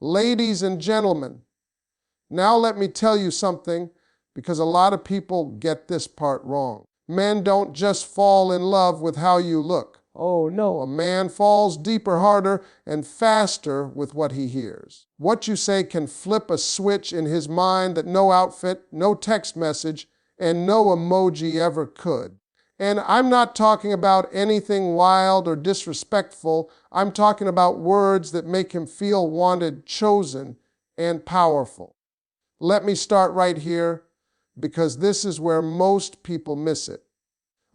Ladies and gentlemen, now let me tell you something, because a lot of people get this part wrong. Men don't just fall in love with how you look. Oh no, a man falls deeper, harder, and faster with what he hears. What you say can flip a switch in his mind that no outfit, no text message, and no emoji ever could. And I'm not talking about anything wild or disrespectful. I'm talking about words that make him feel wanted, chosen, and powerful. Let me start right here, because this is where most people miss it.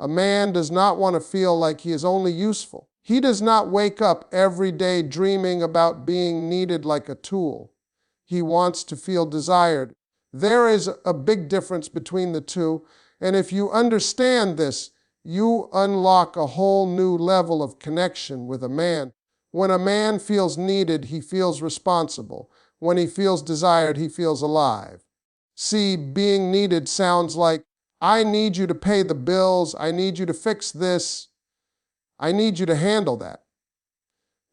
A man does not want to feel like he is only useful. He does not wake up every day dreaming about being needed like a tool. He wants to feel desired. There is a big difference between the two, and if you understand this, you unlock a whole new level of connection with a man. When a man feels needed, he feels responsible. When he feels desired, he feels alive. See, being needed sounds like, I need you to pay the bills, I need you to fix this, I need you to handle that.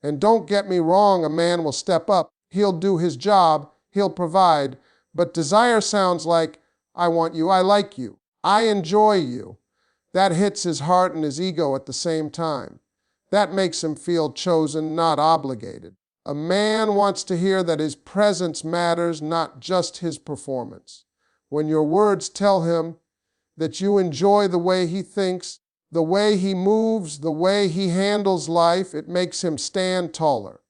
And don't get me wrong, a man will step up, he'll do his job, he'll provide, but desire sounds like, I want you, I like you, I enjoy you. That hits his heart and his ego at the same time. That makes him feel chosen, not obligated. A man wants to hear that his presence matters, not just his performance. When your words tell him that you enjoy the way he thinks, the way he moves, the way he handles life, it makes him stand taller.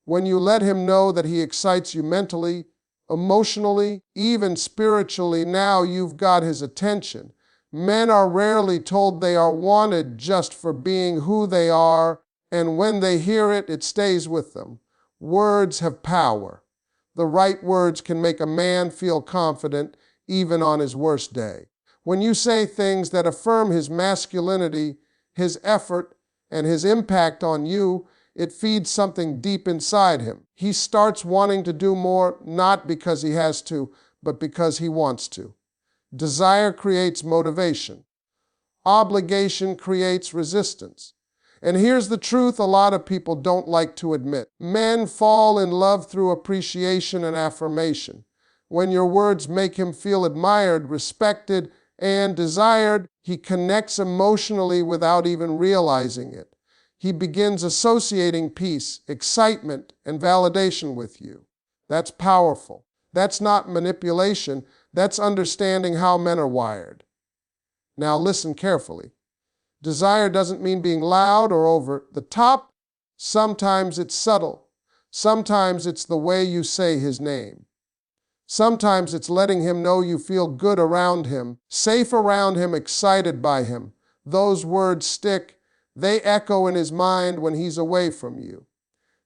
When you let him know that he excites you mentally, emotionally, even spiritually, now you've got his attention. Men are rarely told they are wanted just for being who they are, and when they hear it, it stays with them. Words have power. The right words can make a man feel confident even on his worst day. When you say things that affirm his masculinity, his effort, and his impact on you, it feeds something deep inside him. He starts wanting to do more, not because he has to, but because he wants to. Desire creates motivation. Obligation creates resistance. And here's the truth a lot of people don't like to admit. Men fall in love through appreciation and affirmation. When your words make him feel admired, respected, and desired, he connects emotionally without even realizing it. He begins associating peace, excitement, and validation with you. That's powerful. That's not manipulation. That's understanding how men are wired. Now listen carefully. Desire doesn't mean being loud or over the top. Sometimes it's subtle. Sometimes it's the way you say his name. Sometimes it's letting him know you feel good around him, safe around him, excited by him. Those words stick. They echo in his mind when he's away from you.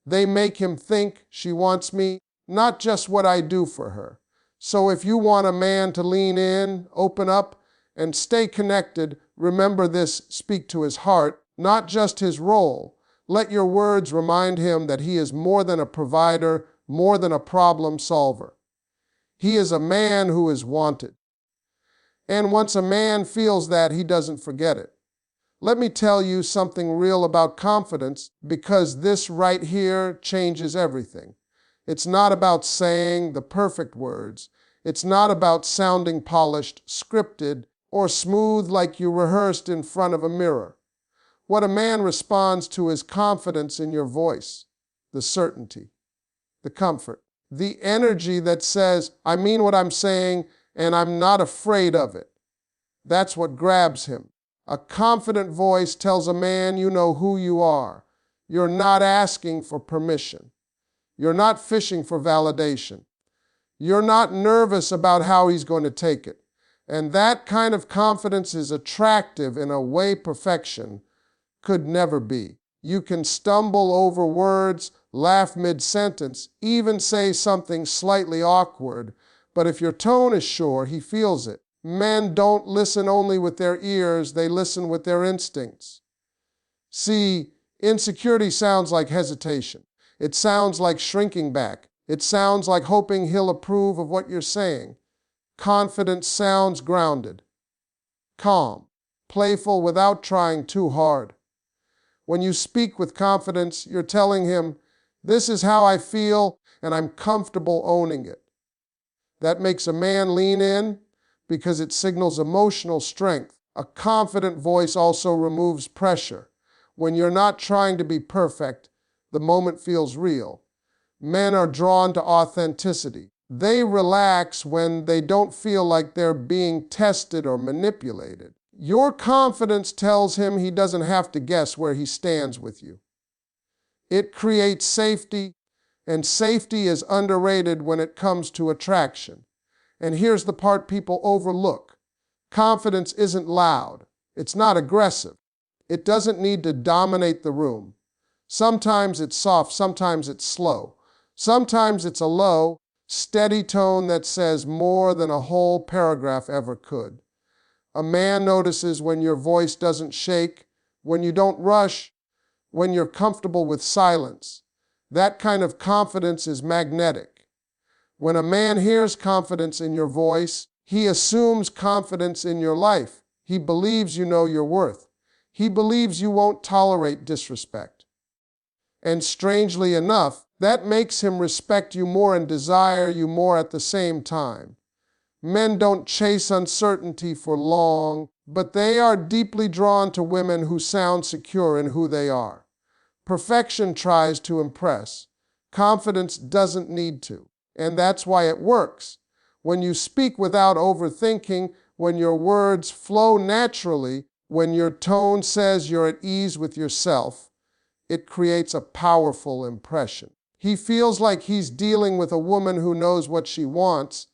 They make him think, she wants me, not just what I do for her. So if you want a man to lean in, open up, and stay connected, remember this, speak to his heart, not just his role. Let your words remind him that he is more than a provider, more than a problem solver. He is a man who is wanted. And once a man feels that, he doesn't forget it. Let me tell you something real about confidence, because this right here changes everything. It's not about saying the perfect words. It's not about sounding polished, scripted, or smooth like you rehearsed in front of a mirror. What a man responds to is confidence in your voice, the certainty, the comfort, the energy that says, I mean what I'm saying, and I'm not afraid of it. That's what grabs him. A confident voice tells a man you know who you are. You're not asking for permission. You're not fishing for validation. You're not nervous about how he's going to take it. And that kind of confidence is attractive in a way perfection could never be. You can stumble over words, laugh mid-sentence, even say something slightly awkward, but if your tone is sure, he feels it. Men don't listen only with their ears, they listen with their instincts. See, insecurity sounds like hesitation. It sounds like shrinking back. It sounds like hoping he'll approve of what you're saying. Confidence sounds grounded, calm, playful without trying too hard. When you speak with confidence, you're telling him, this is how I feel, and I'm comfortable owning it. That makes a man lean in because it signals emotional strength. A confident voice also removes pressure. When you're not trying to be perfect, the moment feels real. Men are drawn to authenticity. They relax when they don't feel like they're being tested or manipulated. Your confidence tells him he doesn't have to guess where he stands with you. It creates safety, and safety is underrated when it comes to attraction. And here's the part people overlook. Confidence isn't loud. It's not aggressive. It doesn't need to dominate the room. Sometimes it's soft, sometimes it's slow. Sometimes it's a low, steady tone that says more than a whole paragraph ever could. A man notices when your voice doesn't shake, when you don't rush, when you're comfortable with silence. That kind of confidence is magnetic. When a man hears confidence in your voice, he assumes confidence in your life. He believes you know your worth. He believes you won't tolerate disrespect. And strangely enough, that makes him respect you more and desire you more at the same time. Men don't chase uncertainty for long, but they are deeply drawn to women who sound secure in who they are. Perfection tries to impress. Confidence doesn't need to. And that's why it works. When you speak without overthinking, when your words flow naturally, when your tone says you're at ease with yourself, it creates a powerful impression. He feels like he's dealing with a woman who knows what she wants,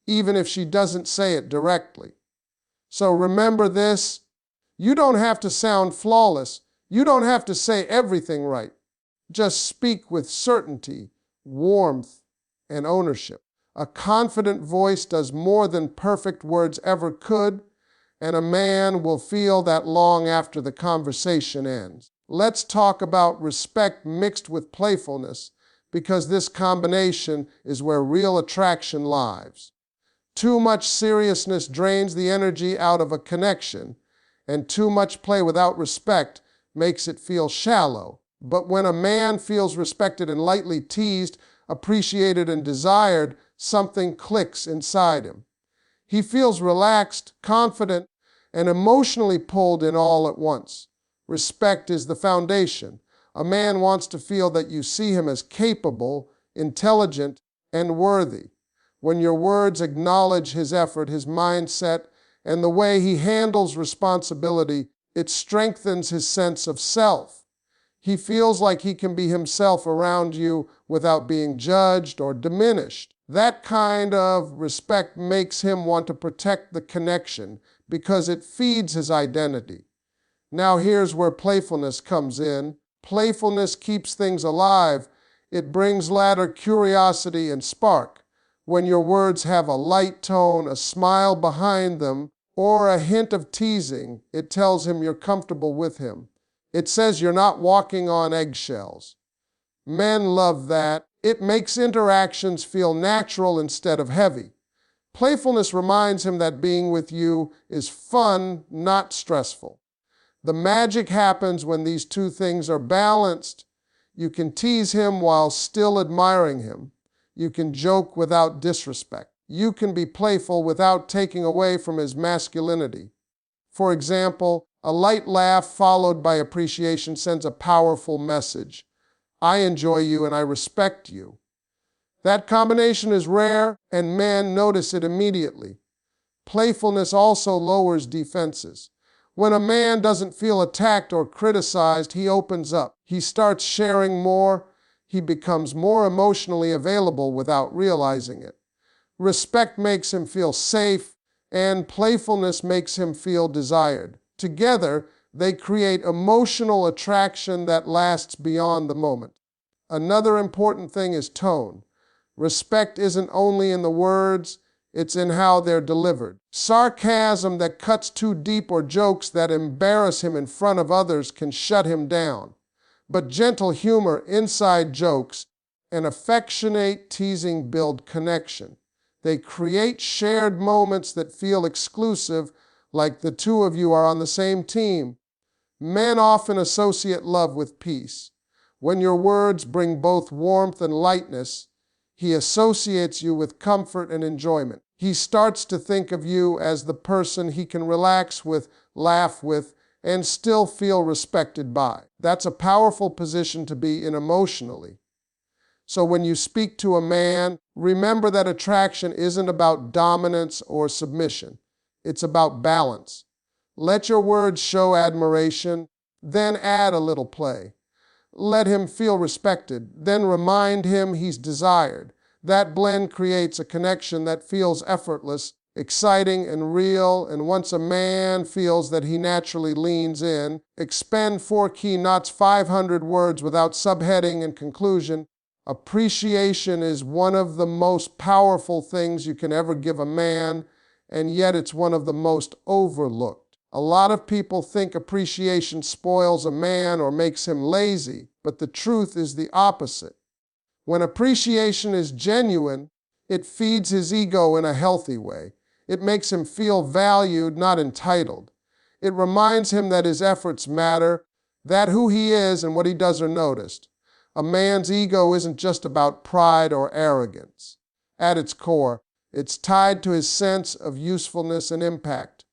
even if she doesn't say it directly. So remember this, you don't have to sound flawless. You don't have to say everything right. Just speak with certainty, warmth, and ownership. A confident voice does more than perfect words ever could, and a man will feel that long after the conversation ends. Let's talk about respect mixed with playfulness, because this combination is where real attraction lies. Too much seriousness drains the energy out of a connection, and too much play without respect makes it feel shallow. But when a man feels respected and lightly teased, appreciated and desired, something clicks inside him. He feels relaxed, confident, and emotionally pulled in all at once. Respect is the foundation. A man wants to feel that you see him as capable, intelligent, and worthy. When your words acknowledge his effort, his mindset, and the way he handles responsibility, it strengthens his sense of self. He feels like he can be himself around you without being judged or diminished. That kind of respect makes him want to protect the connection because it feeds his identity. Now here's where playfulness comes in. Playfulness keeps things alive. It brings laughter, curiosity, and spark. When your words have a light tone, a smile behind them, or a hint of teasing, it tells him you're comfortable with him. It says you're not walking on eggshells. Men love that. It makes interactions feel natural instead of heavy. Playfulness reminds him that being with you is fun, not stressful. The magic happens when these two things are balanced. You can tease him while still admiring him. You can joke without disrespect. You can be playful without taking away from his masculinity. For example, a light laugh followed by appreciation sends a powerful message. I enjoy you and I respect you. That combination is rare, and men notice it immediately. Playfulness also lowers defenses. When a man doesn't feel attacked or criticized, he opens up. He starts sharing more. He becomes more emotionally available without realizing it. Respect makes him feel safe, and playfulness makes him feel desired. Together, they create emotional attraction that lasts beyond the moment. Another important thing is tone. Respect isn't only in the words, it's in how they're delivered. Sarcasm that cuts too deep or jokes that embarrass him in front of others can shut him down. But gentle humor, inside jokes, and affectionate teasing build connection. They create shared moments that feel exclusive, like the two of you are on the same team. Men often associate love with peace. When your words bring both warmth and lightness, He associates you with comfort and enjoyment. He starts to think of you as the person he can relax with, laugh with, and still feel respected by. That's a powerful position to be in emotionally. So when you speak to a man, remember that attraction isn't about dominance or submission. It's about balance. Let your words show admiration, then add a little play. Let him feel respected, then remind him he's desired. That blend creates a connection that feels effortless, exciting, and real. And once a man feels that he naturally leans in, expend 4 key knots, 500 words without subheading and conclusion. Appreciation is one of the most powerful things you can ever give a man, and yet it's one of the most overlooked. A lot of people think appreciation spoils a man or makes him lazy, but the truth is the opposite. When appreciation is genuine, it feeds his ego in a healthy way. It makes him feel valued, not entitled. It reminds him that his efforts matter, that who he is and what he does are noticed. A man's ego isn't just about pride or arrogance. At its core, it's tied to his sense of usefulness and impact.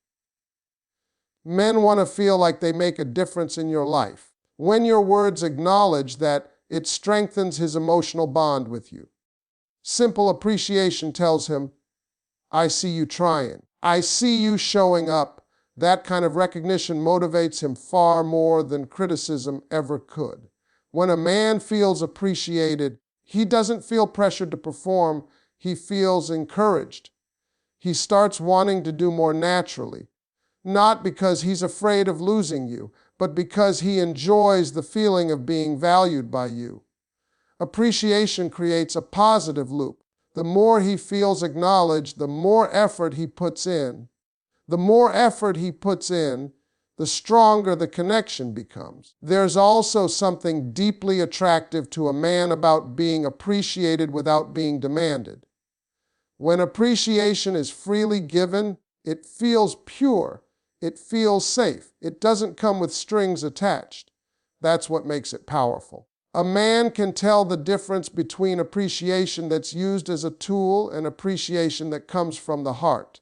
Men want to feel like they make a difference in your life. When your words acknowledge that, it strengthens his emotional bond with you. Simple appreciation tells him, I see you trying. I see you showing up. That kind of recognition motivates him far more than criticism ever could. When a man feels appreciated, he doesn't feel pressured to perform. He feels encouraged. He starts wanting to do more naturally, not because he's afraid of losing you, but because he enjoys the feeling of being valued by you. Appreciation creates a positive loop. The more he feels acknowledged, the more effort he puts in. The more effort he puts in, the stronger the connection becomes. There's also something deeply attractive to a man about being appreciated without being demanded. When appreciation is freely given, it feels pure. It feels safe. It doesn't come with strings attached. That's what makes it powerful. A man can tell the difference between appreciation that's used as a tool and appreciation that comes from the heart.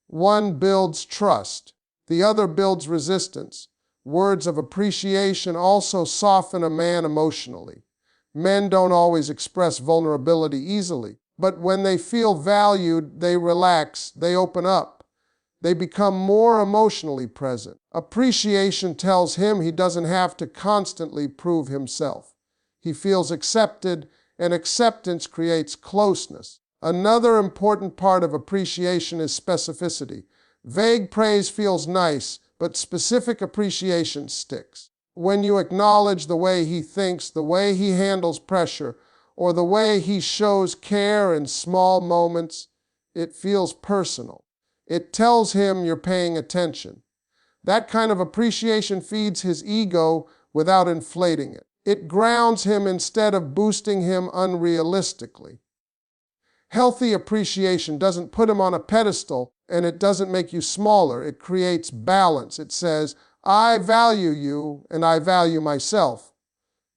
One builds trust. The other builds resistance. Words of appreciation also soften a man emotionally. Men don't always express vulnerability easily, but when they feel valued, they relax, they open up. They become more emotionally present. Appreciation tells him he doesn't have to constantly prove himself. He feels accepted, and acceptance creates closeness. Another important part of appreciation is specificity. Vague praise feels nice, but specific appreciation sticks. When you acknowledge the way he thinks, the way he handles pressure, or the way he shows care in small moments, it feels personal. It tells him you're paying attention. That kind of appreciation feeds his ego without inflating it. It grounds him instead of boosting him unrealistically. Healthy appreciation doesn't put him on a pedestal, and it doesn't make you smaller. It creates balance. It says, I value you and I value myself.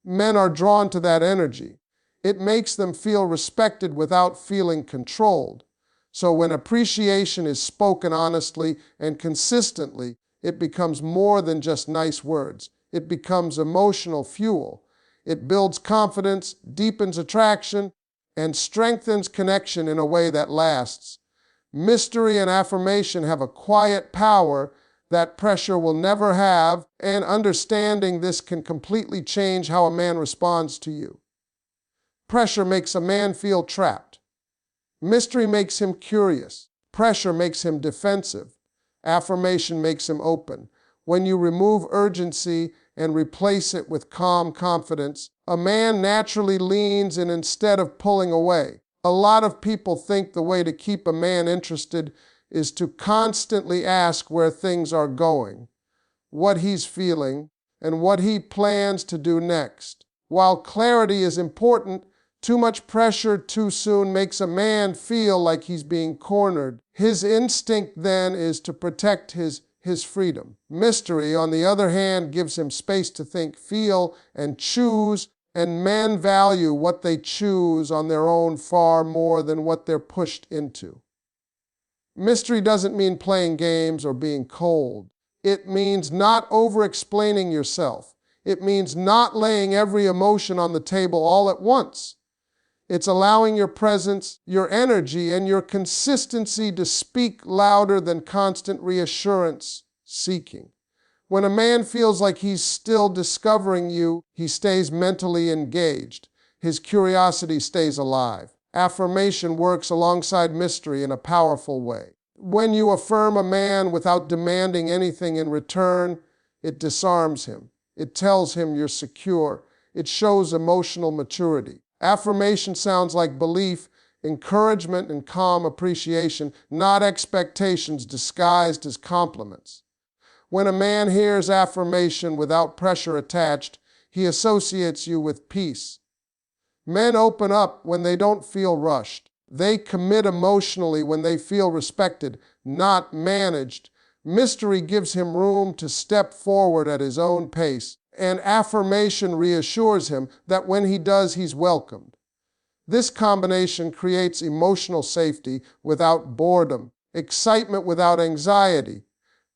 Men are drawn to that energy. It makes them feel respected without feeling controlled. So when appreciation is spoken honestly and consistently, it becomes more than just nice words. It becomes emotional fuel. It builds confidence, deepens attraction, and strengthens connection in a way that lasts. Mystery and affirmation have a quiet power that pressure will never have, and understanding this can completely change how a man responds to you. Pressure makes a man feel trapped. Mystery makes him curious. Pressure makes him defensive. Affirmation makes him open. When you remove urgency and replace it with calm confidence, a man naturally leans in instead of pulling away. A lot of people think the way to keep a man interested is to constantly ask where things are going, what he's feeling, and what he plans to do next. While clarity is important, too much pressure too soon makes a man feel like he's being cornered. His instinct then is to protect his freedom. Mystery, on the other hand, gives him space to think, feel, and choose, And men value what they choose on their own far more than what they're pushed into. Mystery doesn't mean playing games or being cold. It means not over-explaining yourself. It means not laying every emotion on the table all at once. It's allowing your presence, your energy, and your consistency to speak louder than constant reassurance seeking. When a man feels like he's still discovering you, he stays mentally engaged. His curiosity stays alive. Affirmation works alongside mystery in a powerful way. When you affirm a man without demanding anything in return, it disarms him. It tells him you're secure. It shows emotional maturity. Affirmation sounds like belief, encouragement, and calm appreciation, not expectations disguised as compliments. When a man hears affirmation without pressure attached, he associates you with peace. Men open up when they don't feel rushed. They commit emotionally when they feel respected, not managed. Mystery gives him room to step forward at his own pace, and affirmation reassures him that when he does, he's welcomed. This combination creates emotional safety without boredom, excitement without anxiety.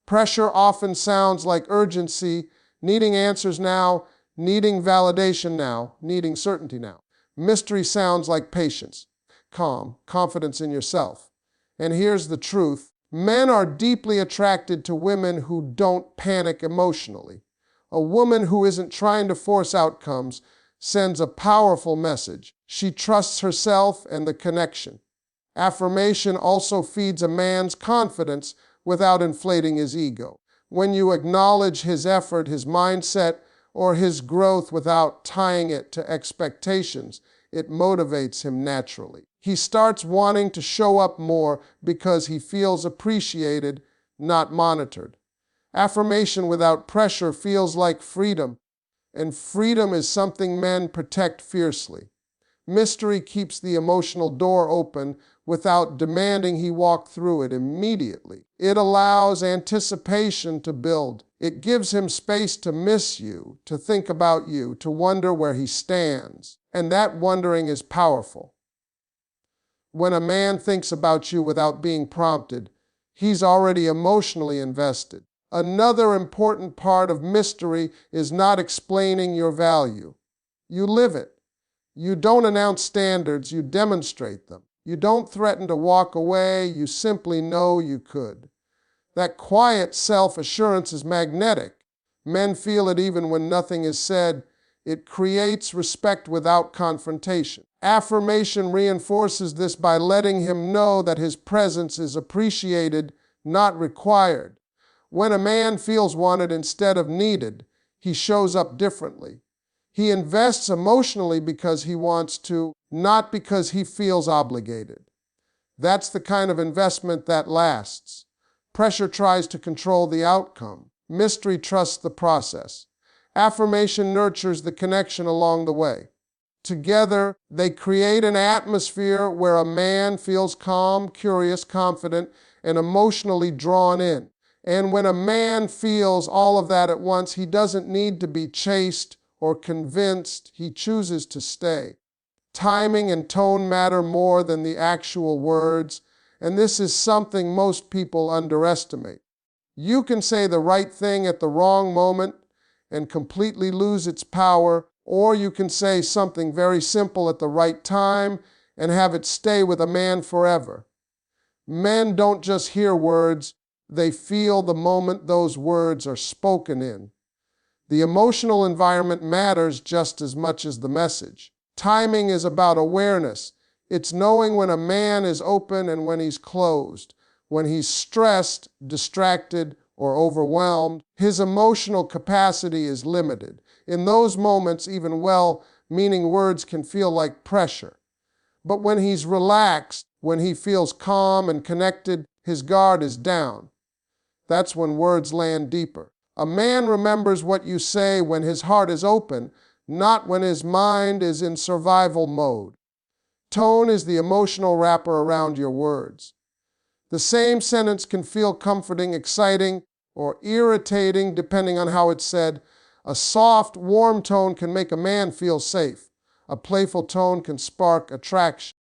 Pressure often sounds like urgency, needing answers now, needing validation now, needing certainty now. Mystery sounds like patience, calm, confidence in yourself. And here's the truth. Men are deeply attracted to women who don't panic emotionally. A woman who isn't trying to force outcomes sends a powerful message. She trusts herself and the connection. Affirmation also feeds a man's confidence without inflating his ego. When you acknowledge his effort, his mindset, or his growth without tying it to expectations, it motivates him naturally. He starts wanting to show up more because he feels appreciated, not monitored. Affirmation without pressure feels like freedom, and freedom is something men protect fiercely. Mystery keeps the emotional door open without demanding he walk through it immediately. It allows anticipation to build. It gives him space to miss you, to think about you, to wonder where he stands. And that wondering is powerful. When a man thinks about you without being prompted, he's already emotionally invested. Another important part of mystery is not explaining your value. You live it. You don't announce standards, you demonstrate them. You don't threaten to walk away, you simply know you could. That quiet self-assurance is magnetic. Men feel it even when nothing is said. It creates respect without confrontation. Affirmation reinforces this by letting him know that his presence is appreciated, not required. When a man feels wanted instead of needed, he shows up differently. He invests emotionally because he wants to, not because he feels obligated. That's the kind of investment that lasts. Pressure tries to control the outcome. Mystery trusts the process. Affirmation nurtures the connection along the way. Together, they create an atmosphere where a man feels calm, curious, confident, and emotionally drawn in. And when a man feels all of that at once, he doesn't need to be chased or convinced, he chooses to stay. Timing and tone matter more than the actual words, and this is something most people underestimate. You can say the right thing at the wrong moment and completely lose its power, or you can say something very simple at the right time and have it stay with a man forever. Men don't just hear words, they feel the moment those words are spoken in. The emotional environment matters just as much as the message. Timing is about awareness. It's knowing when a man is open and when he's closed, when he's stressed, distracted, or overwhelmed. His emotional capacity is limited. In those moments, even well-meaning words can feel like pressure. But when he's relaxed, when he feels calm and connected, his guard is down. That's when words land deeper. A man remembers what you say when his heart is open, not when his mind is in survival mode. Tone is the emotional wrapper around your words. The same sentence can feel comforting, exciting, or irritating depending on how it's said. A soft, warm tone can make a man feel safe. A playful tone can spark attraction.